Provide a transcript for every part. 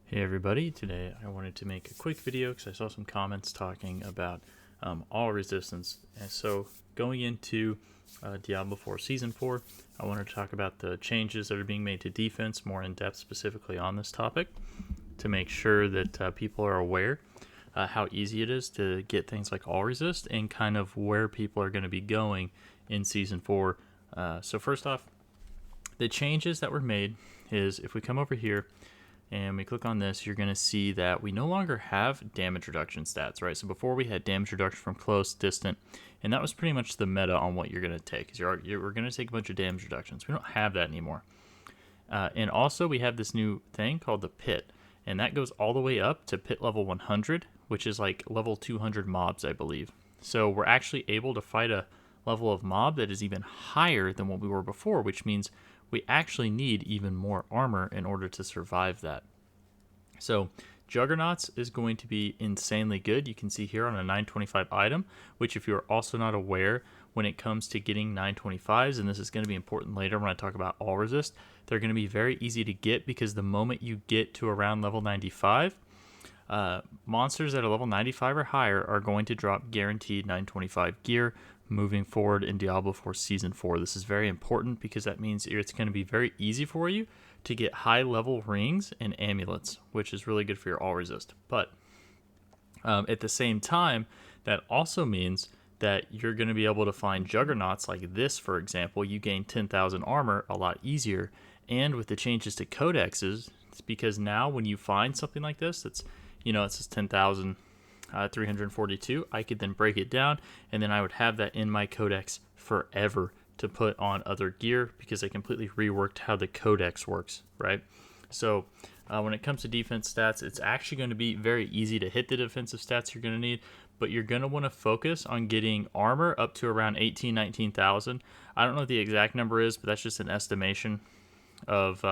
Hey everybody, today I wanted to make a quick video because I saw some comments talking about all resistance. And so going into Diablo 4 Season 4, I wanted to talk about the changes that are being made to defense more in depth specifically on this topic to make sure that people are aware how easy it is to get things like all resist and kind of where people are going to be going in Season 4. So first off, the changes that were made is if we come over here and we click on this, you're going to see that we no longer have damage reduction stats, right? So before we had damage reduction from close, distant, and that was pretty much the meta on what you're going to take. We're going to take a bunch of damage reductions. We don't have that anymore. And also we have this new thing called the pit, and that goes all the way up to pit level 100, which is like level 200 mobs, I believe. So we're actually able to fight a level of mob that is even higher than what we were before, which means we actually need even more armor in order to survive that. So Juggernauts is going to be insanely good. You can see here on a 925 item, which if you're also not aware, when it comes to getting 925s, and this is going to be important later when I talk about all resist, they're going to be very easy to get because the moment you get to around level 95, monsters that are level 95 or higher are going to drop guaranteed 925 gear moving forward in Diablo 4 Season 4. This is very important because that means it's going to be very easy for you to get high level rings and amulets, which is really good for your all resist. But at the same time, that also means that you're going to be able to find juggernauts like this, for example. You gain 10,000 armor a lot easier. And with the changes to codexes, it's because now when you find something like this, it says 10,342, I could then break it down, and then I would have that in my codex forever to put on other gear because I completely reworked how the codex works, right? So when it comes to defense stats, it's actually going to be very easy to hit the defensive stats you're going to need, but you're going to want to focus on getting armor up to around 19,000. I don't know what the exact number is, but that's just an estimation of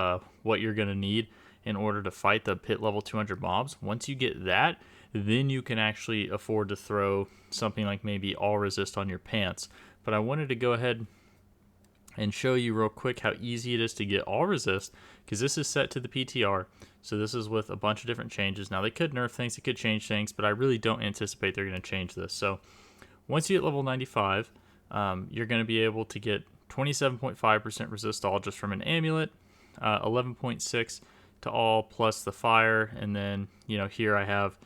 what you're going to need in order to fight the pit level 200 mobs. Once you get that, then you can actually afford to throw something like maybe all resist on your pants. But I wanted to go ahead and show you real quick how easy it is to get all resist, because this is set to the PTR. So this is with a bunch of different changes. Now they could nerf things, they could change things, but I really don't anticipate they're going to change this. So once you get level 95, you're going to be able to get 27.5% resist all just from an amulet, 11.6 to all plus the fire, and then here I have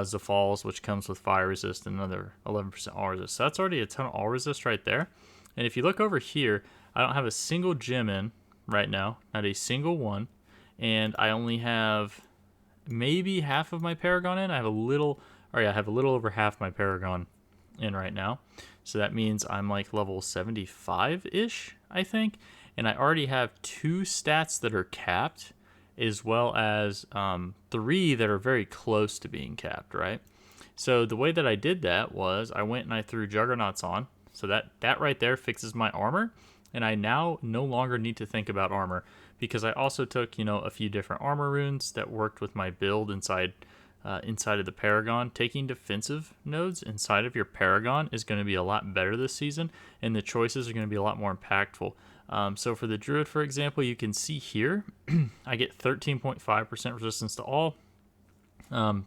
Zafal's, which comes with fire resist, and another 11% all resist. So that's already a ton of all resist right there. And if you look over here, I don't have a single gem in right now, not a single one, and I only have maybe half of my Paragon in. I have a little over half my Paragon in right now. So that means I'm like level 75-ish, I think, and I already have 2 stats that are capped, as well as 3 that are very close to being capped, right? So the way that I did that was I went and I threw Juggernauts on. So that right there fixes my armor, and I now no longer need to think about armor because I also took a few different armor runes that worked with my build inside of the Paragon. Taking defensive nodes inside of your Paragon is going to be a lot better this season, and the choices are going to be a lot more impactful. So for the Druid, for example, you can see here, I get 13.5% resistance to all,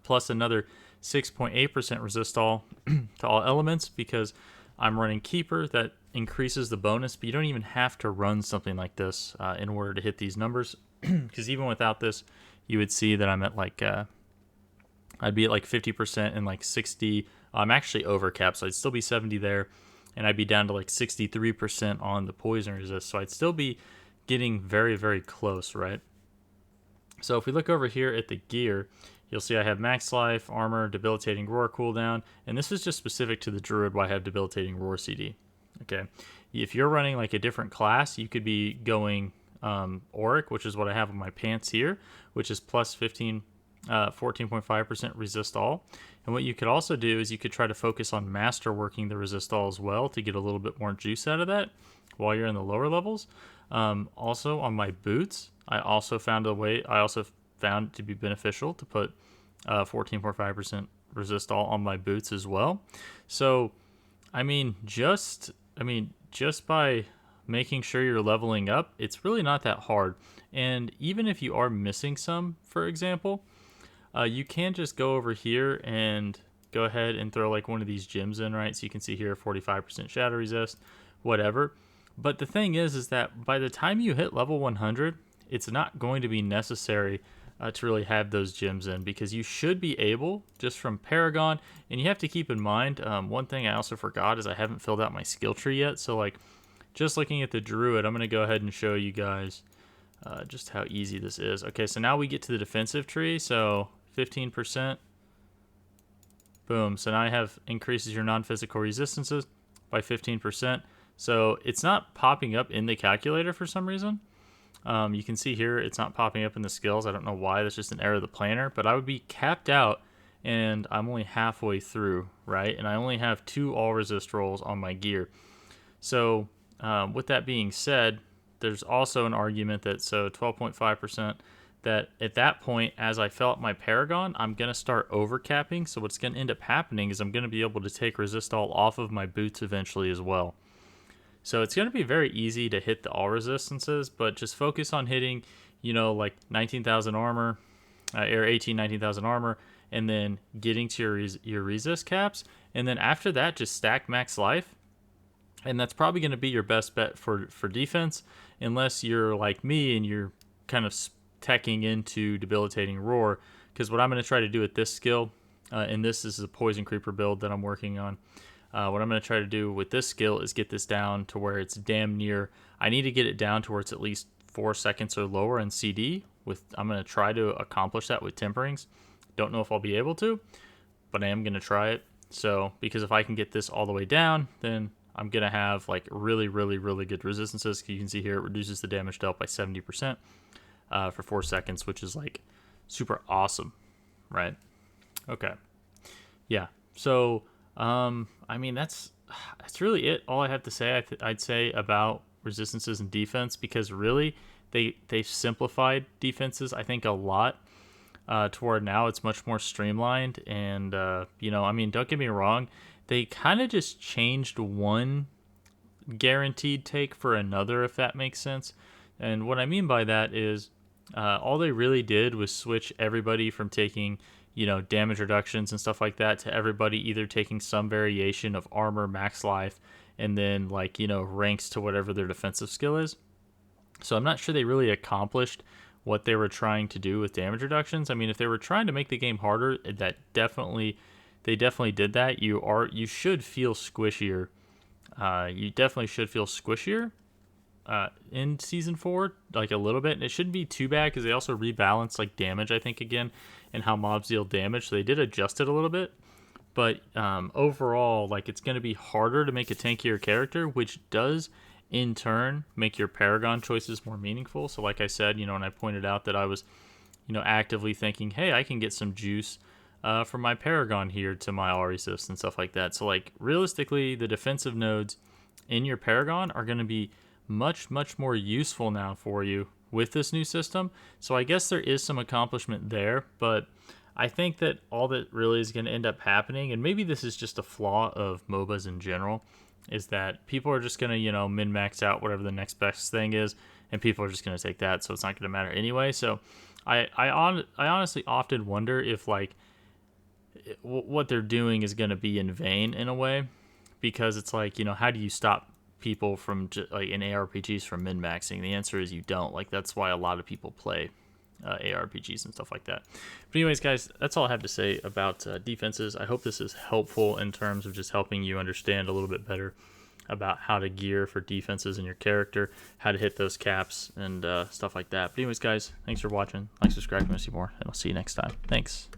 plus another 6.8% resist all to all elements because I'm running Keeper that increases the bonus, but you don't even have to run something like this in order to hit these numbers because even without this, you would see that I'm at like, I'd be at like 50% and like 60. I'm actually over cap, so I'd still be 70 there. And I'd be down to like 63% on the poison resist. So I'd still be getting very, very close, right? So if we look over here at the gear, you'll see I have max life, armor, debilitating roar cooldown. And this is just specific to the Druid why I have debilitating roar CD. Okay. If you're running like a different class, you could be going Auric, which is what I have on my pants here, which is plus 14.5% resist all. And what you could also do is you could try to focus on master working the resist all as well to get a little bit more juice out of that while you're in the lower levels. Also on my boots, I also found it to be beneficial to put 14.5% resist all on my boots as well. So just by making sure you're leveling up, it's really not that hard. And even if you are missing some, for example, you can just go over here and go ahead and throw like one of these gems in, right? So you can see here 45% shadow resist, whatever. But the thing is that by the time you hit level 100, it's not going to be necessary to really have those gems in, because you should be able, just from Paragon. And you have to keep in mind, one thing I also forgot is I haven't filled out my skill tree yet. So like, just looking at the Druid, I'm going to go ahead and show you guys just how easy this is. Okay, so now we get to the defensive tree. So 15%. Boom. So now I have increases your non-physical resistances by 15%. So it's not popping up in the calculator for some reason. You can see here it's not popping up in the skills. I don't know why. That's just an error of the planner. But I would be capped out, and I'm only halfway through, right? And I only have 2 all resist rolls on my gear. So with that being said, there's also an argument that 12.5%, that at that point, as I fill up my Paragon, I'm going to start overcapping. So what's going to end up happening is I'm going to be able to take resist all off of my boots eventually as well. So it's going to be very easy to hit the all resistances, but just focus on hitting, like 19,000 armor, or 19,000 armor, and then getting to your resist caps. And then after that, just stack max life. And that's probably going to be your best bet for defense, unless you're like me and you're kind of teching into debilitating roar. Because what I'm going to try to do with this skill, and this is a poison creeper build that I'm working on. What I'm going to try to do with this skill is get this down to where it's damn near. I need to get it down to where it's at least 4 seconds or lower in CD. I'm going to try to accomplish that with temperings. Don't know if I'll be able to, but I am going to try it. So, because if I can get this all the way down, then I'm going to have like really, really, really good resistances. You can see here it reduces the damage dealt by 70% for 4 seconds, which is like super awesome, right? Okay. Yeah. So, I mean, that's really it. All I have to say, I'd say about resistances and defense, because really they've simplified defenses, I think, a lot to where now it's much more streamlined. And, I mean, don't get me wrong. They kind of just changed one guaranteed take for another, if that makes sense. And what I mean by that is all they really did was switch everybody from taking damage reductions and stuff like that to everybody either taking some variation of armor, max life, and then ranks to whatever their defensive skill is. So I'm not sure they really accomplished what they were trying to do with damage reductions. I mean, if they were trying to make the game harder, they definitely did that. You should feel squishier. You definitely should feel squishier in season 4, like a little bit, and it shouldn't be too bad because they also rebalance like damage, I think, again, and how mobs deal damage. So they did adjust it a little bit, but overall, like, it's going to be harder to make a tankier character, which does in turn make your Paragon choices more meaningful. So like I said, and I pointed out that I was actively thinking, hey, I can get some juice from my Paragon here to my all resist and stuff like that. So like realistically, the defensive nodes in your Paragon are going to be much, much more useful now for you with this new system. So I guess there is some accomplishment there, but I think that all that really is going to end up happening, and maybe this is just a flaw of MOBAs in general, is that people are just going to, min-max out whatever the next best thing is, and people are just going to take that, so it's not going to matter anyway. So I honestly often wonder if, like, what they're doing is going to be in vain in a way, because it's like, how do you stop people from, like, in ARPGs from min-maxing? The answer is you don't. Like, that's why a lot of people play ARPGs and stuff like that. But anyways, guys, that's all I have to say about defenses. I hope this is helpful in terms of just helping you understand a little bit better about how to gear for defenses in your character, how to hit those caps, and stuff like that. But anyways, guys, thanks for watching. Like, subscribe if you want to see more, and I'll see you next time. Thanks.